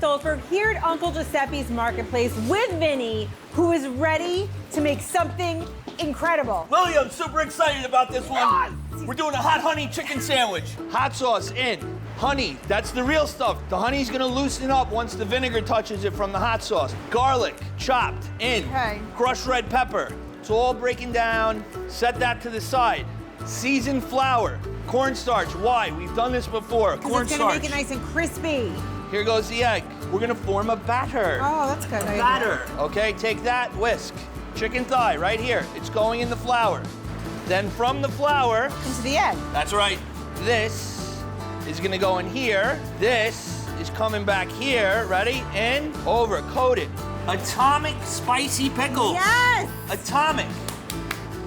Stolzberg here at Uncle Giuseppe's Marketplace with Vinny, who is ready to make something incredible. Lily, I'm super excited about this one. Yes! We're doing a hot honey chicken sandwich. Hot sauce in, honey, that's the real stuff. The honey's gonna loosen up once the vinegar touches it from the hot sauce. Garlic, chopped in. Okay. Crushed red pepper. It's all breaking down. Set that to the side. Seasoned flour, cornstarch. Why? We've done this before. It's gonna make it nice and crispy. Here goes the egg. We're gonna form a batter. Oh, that's good. Batter. Okay, take that, whisk. Chicken thigh right here. It's going in the flour. Then from the flour, Into the egg. that's right, this is gonna go in here. This is coming back here. Ready? In, over, coated. Atomic spicy pickles. Yes! Atomic.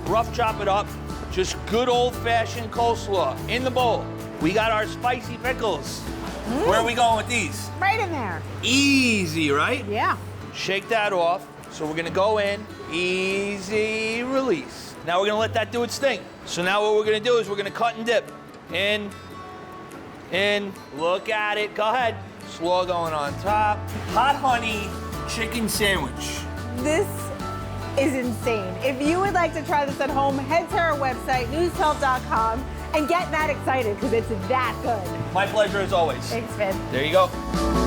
Rough chop it up. Just good old-fashioned coleslaw in the bowl. We got our spicy pickles. Where are we going with these? Right in there. Easy, right? Yeah. Shake that off. So we're gonna go in, easy release. Now we're gonna let that do its thing. So now what we're gonna do is we're gonna cut and dip. In, look at it, go ahead. Slaw going on top. Hot honey chicken sandwich. This is insane. If you would like to try this at home, head to our website, news12.com, and get that excited because it's that good. My pleasure as always. Thanks, Vin. There you go.